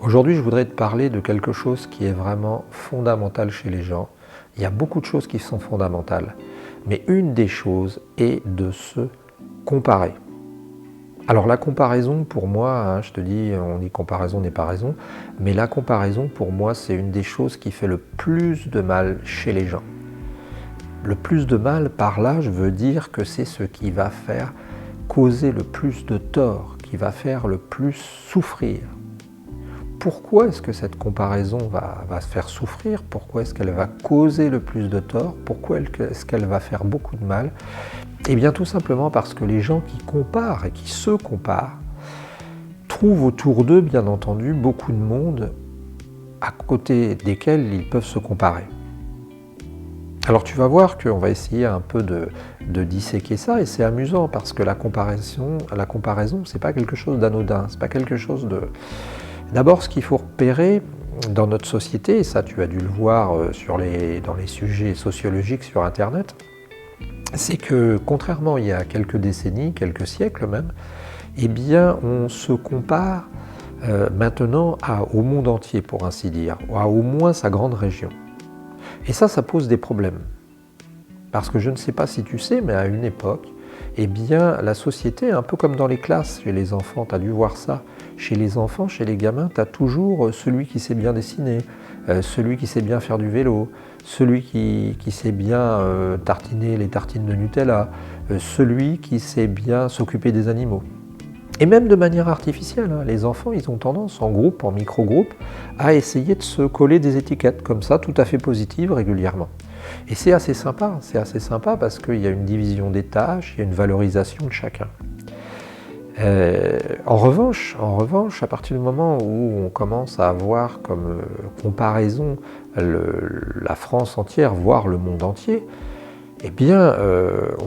Aujourd'hui, je voudrais te parler de quelque chose qui est vraiment fondamental chez les gens. Il y a beaucoup de choses qui sont fondamentales, mais une des choses est de se comparer. Alors la comparaison pour moi, je te dis, on dit comparaison n'est pas raison, mais la comparaison pour moi c'est une des choses qui fait le plus de mal chez les gens. Le plus de mal par là, je veux dire que c'est ce qui va faire causer le plus de tort, qui va faire le plus souffrir. Pourquoi est-ce que cette comparaison va se faire souffrir? Pourquoi est-ce qu'elle va causer le plus de tort? Pourquoi est-ce qu'elle va faire beaucoup de mal? Eh bien tout simplement parce que les gens qui comparent et qui se comparent trouvent autour d'eux, bien entendu, beaucoup de monde à côté desquels ils peuvent se comparer. Alors tu vas voir qu'on va essayer un peu de disséquer ça, et c'est amusant parce que la comparaison, c'est pas quelque chose d'anodin, c'est pas quelque chose de... D'abord, ce qu'il faut repérer dans notre société, et ça tu as dû le voir dans les sujets sociologiques sur Internet, c'est que contrairement il y a quelques décennies, quelques siècles même, eh bien on se compare maintenant au monde entier, pour ainsi dire, à au moins sa grande région. Et ça pose des problèmes. Parce que je ne sais pas si tu sais, mais à une époque, eh bien, la société, un peu comme dans les classes chez les enfants, tu as dû voir ça. Chez les enfants, chez les gamins, tu as toujours celui qui sait bien dessiner, celui qui sait bien faire du vélo, celui qui sait bien tartiner les tartines de Nutella, celui qui sait bien s'occuper des animaux. Et même de manière artificielle, les enfants, ils ont tendance, en groupe, en micro-groupe, à essayer de se coller des étiquettes comme ça, tout à fait positives, régulièrement. Et c'est assez sympa parce qu'il y a une division des tâches, il y a une valorisation de chacun. En revanche, à partir du moment où on commence à avoir comme comparaison la France entière, voire le monde entier, eh bien,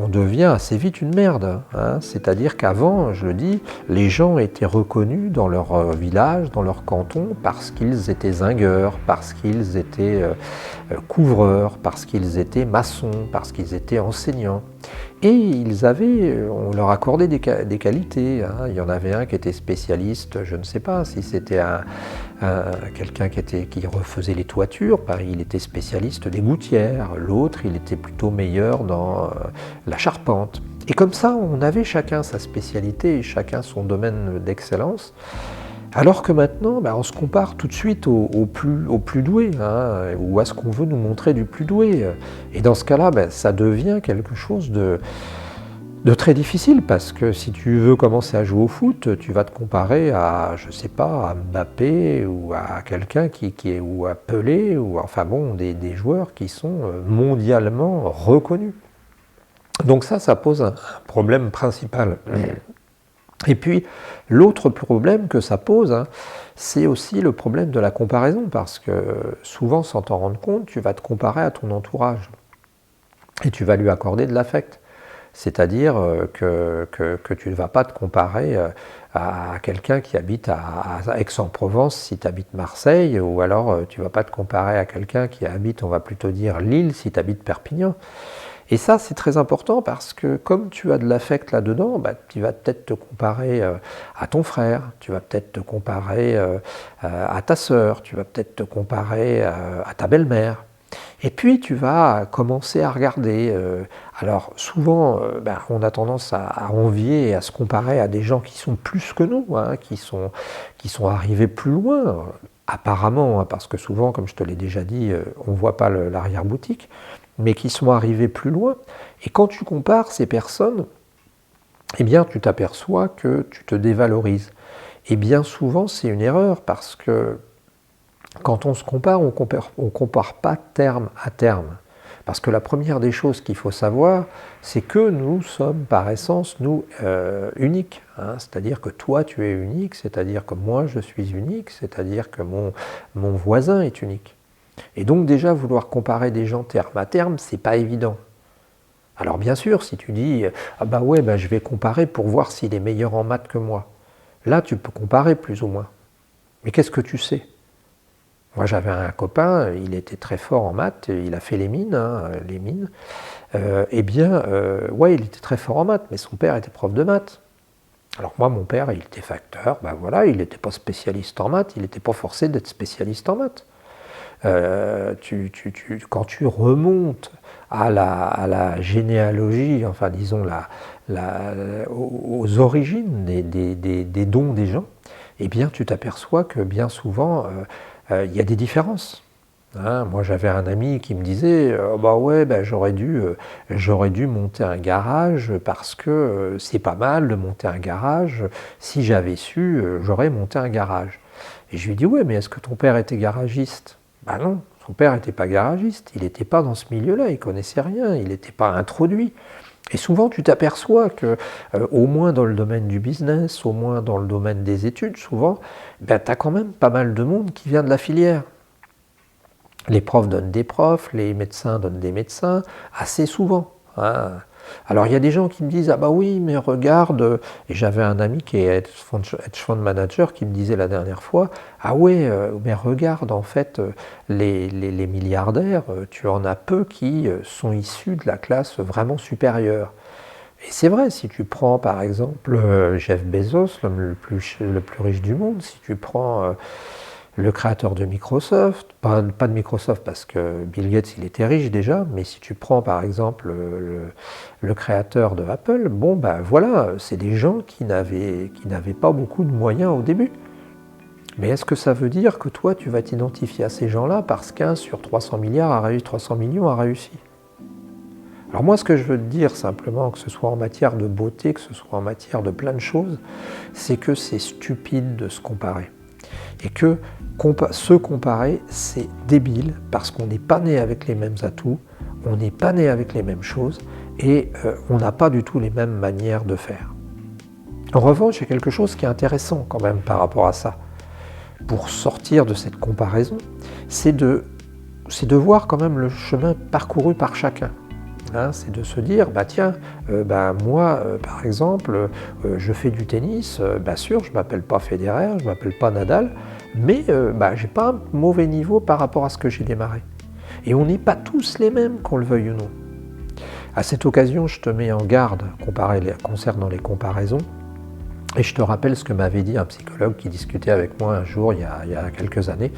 on devient assez vite une merde. C'est-à-dire qu'avant, je le dis, les gens étaient reconnus dans leur village, dans leur canton, parce qu'ils étaient zingueurs, parce qu'ils étaient couvreurs, parce qu'ils étaient maçons, parce qu'ils étaient enseignants. Et on leur accordait des qualités. Il y en avait un qui était spécialiste, je ne sais pas si c'était quelqu'un qui refaisait les toitures, il était spécialiste des gouttières. L'autre, il était plutôt meilleur dans la charpente. Et comme ça, on avait chacun sa spécialité et chacun son domaine d'excellence. Alors que maintenant, on se compare tout de suite au plus doué, ou à ce qu'on veut nous montrer du plus doué. Et dans ce cas-là, ça devient quelque chose de très difficile, parce que si tu veux commencer à jouer au foot, tu vas te comparer à, je sais pas, à Mbappé ou à quelqu'un ou à Pelé, ou enfin bon, des joueurs qui sont mondialement reconnus. Donc ça pose un problème principal. Et puis, l'autre problème que ça pose, c'est aussi le problème de la comparaison, parce que souvent, sans t'en rendre compte, tu vas te comparer à ton entourage et tu vas lui accorder de l'affect. C'est-à-dire que tu ne vas pas te comparer à quelqu'un qui habite à Aix-en-Provence si tu habites Marseille, ou alors tu ne vas pas te comparer à quelqu'un qui habite, on va plutôt dire, Lille si tu habites Perpignan. Et ça, c'est très important, parce que comme tu as de l'affect là-dedans, tu vas peut-être te comparer à ton frère, tu vas peut-être te comparer à ta sœur, tu vas peut-être te comparer à ta belle-mère. Et puis tu vas commencer à regarder. Alors souvent, on a tendance à envier et à se comparer à des gens qui sont plus que nous, qui sont arrivés plus loin, apparemment, parce que souvent, comme je te l'ai déjà dit, on ne voit pas l'arrière-boutique, mais qui sont arrivés plus loin. Et quand tu compares ces personnes, eh bien, tu t'aperçois que tu te dévalorises. Et bien souvent, c'est une erreur, parce que quand on se compare, on compare pas terme à terme. Parce que la première des choses qu'il faut savoir, c'est que nous sommes par essence, nous, uniques. C'est-à-dire que toi, tu es unique, c'est-à-dire que moi, je suis unique, c'est-à-dire que mon voisin est unique. Et donc déjà, vouloir comparer des gens terme à terme, c'est pas évident. Alors bien sûr, si tu dis « Ah je vais comparer pour voir s'il est meilleur en maths que moi », là, tu peux comparer plus ou moins. Mais qu'est-ce que tu sais ? Moi, j'avais un copain, il était très fort en maths, il a fait les mines, il était très fort en maths, mais son père était prof de maths. Alors moi, mon père, il était facteur, ben voilà, il n'était pas spécialiste en maths, il n'était pas forcé d'être spécialiste en maths. Quand tu remontes à la généalogie, enfin disons aux origines des dons des gens, eh bien tu t'aperçois que bien souvent, il y a des différences. Hein, moi j'avais un ami qui me disait bah ouais, bah, j'aurais dû monter un garage parce que c'est pas mal de monter un garage, si j'avais su j'aurais monté un garage. Et je lui dis ouais, mais est-ce que ton père était garagiste? Bah non, son père n'était pas garagiste, il n'était pas dans ce milieu-là, il connaissait rien, il n'était pas introduit. Et souvent tu t'aperçois que au moins dans le domaine du business, au moins dans le domaine des études, souvent ben, tu as quand même pas mal de monde qui vient de la filière. Les profs donnent des profs, les médecins donnent des médecins, assez souvent. Hein. Alors il y a des gens qui me disent « Ah bah oui, mais regarde », et j'avais un ami qui est hedge fund manager qui me disait la dernière fois « Ah ouais, mais regarde, en fait, les milliardaires, tu en as peu qui sont issus de la classe vraiment supérieure. » Et c'est vrai, si tu prends par exemple Jeff Bezos, l'homme le plus riche du monde, si tu prends le créateur de Microsoft, pas de Microsoft parce que Bill Gates il était riche déjà, mais si tu prends par exemple le créateur de Apple, bon ben voilà, c'est des gens qui n'avaient pas beaucoup de moyens au début. Mais est-ce que ça veut dire que toi tu vas t'identifier à ces gens-là parce qu'un sur 300 milliards a réussi, 300 millions a réussi? Alors moi ce que je veux te dire simplement, que ce soit en matière de beauté, que ce soit en matière de plein de choses, c'est que c'est stupide de se comparer. Et que se comparer, c'est débile parce qu'on n'est pas né avec les mêmes atouts, on n'est pas né avec les mêmes choses et on n'a pas du tout les mêmes manières de faire. En revanche, il y a quelque chose qui est intéressant quand même par rapport à ça. Pour sortir de cette comparaison, c'est de voir quand même le chemin parcouru par chacun. Hein, c'est de se dire, bah tiens, moi, par exemple, je fais du tennis, bien sûr, je ne m'appelle pas Federer, je ne m'appelle pas Nadal, mais je n'ai pas un mauvais niveau par rapport à ce que j'ai démarré. Et on n'est pas tous les mêmes, qu'on le veuille ou non. À cette occasion, je te mets en garde concernant les comparaisons, et je te rappelle ce que m'avait dit un psychologue qui discutait avec moi un jour, il y a quelques années,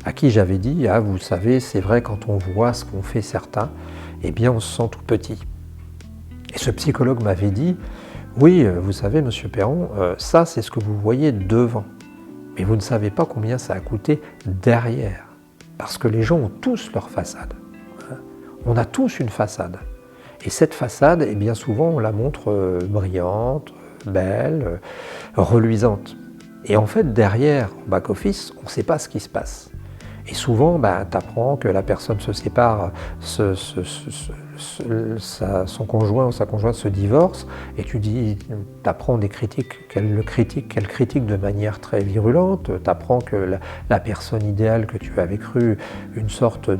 à qui j'avais dit, ah, vous savez, c'est vrai, quand on voit ce qu'ont fait certains, eh bien on se sent tout petit. Et ce psychologue m'avait dit, oui, vous savez, monsieur Perron, ça c'est ce que vous voyez devant, mais vous ne savez pas combien ça a coûté derrière, parce que les gens ont tous leur façade. On a tous une façade. Et cette façade, eh bien souvent, on la montre brillante, belle, reluisante. Et en fait, derrière, en back-office, on ne sait pas ce qui se passe. Et souvent, tu apprends que la personne se sépare, son conjoint ou sa conjointe se divorce, et tu apprends des critiques, qu'elle critique de manière très virulente, tu apprends que la personne idéale que tu avais cru une sorte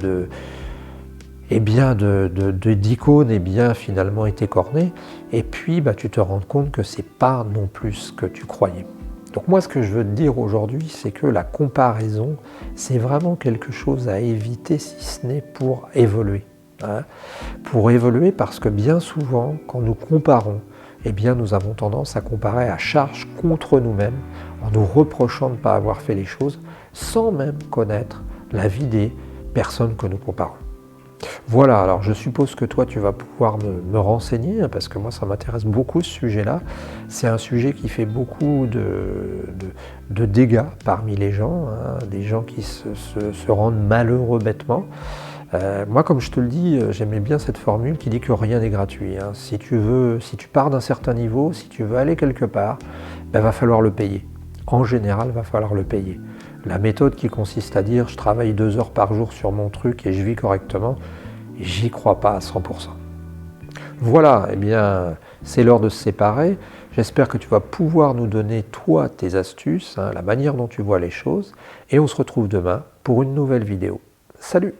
d'icône, eh bien finalement été cornée, et puis tu te rends compte que c'est pas non plus ce que tu croyais. Donc moi ce que je veux te dire aujourd'hui, c'est que la comparaison, c'est vraiment quelque chose à éviter si ce n'est pour évoluer. Hein, pour évoluer parce que bien souvent, quand nous comparons, eh bien nous avons tendance à comparer à charge contre nous-mêmes, en nous reprochant de ne pas avoir fait les choses, sans même connaître la vie des personnes que nous comparons. Voilà, alors je suppose que toi tu vas pouvoir me renseigner, hein, parce que moi ça m'intéresse beaucoup ce sujet-là. C'est un sujet qui fait beaucoup de dégâts parmi les gens, hein, des gens qui se rendent malheureux bêtement. Moi comme je te le dis, j'aimais bien cette formule qui dit que rien n'est gratuit. Hein. Si tu pars d'un certain niveau, si tu veux aller quelque part, va falloir le payer. En général, va falloir le payer. La méthode qui consiste à dire je travaille 2 heures par jour sur mon truc et je vis correctement, j'y crois pas à 100%. Voilà, eh bien, c'est l'heure de se séparer. J'espère que tu vas pouvoir nous donner, toi, tes astuces, hein, la manière dont tu vois les choses. Et on se retrouve demain pour une nouvelle vidéo. Salut!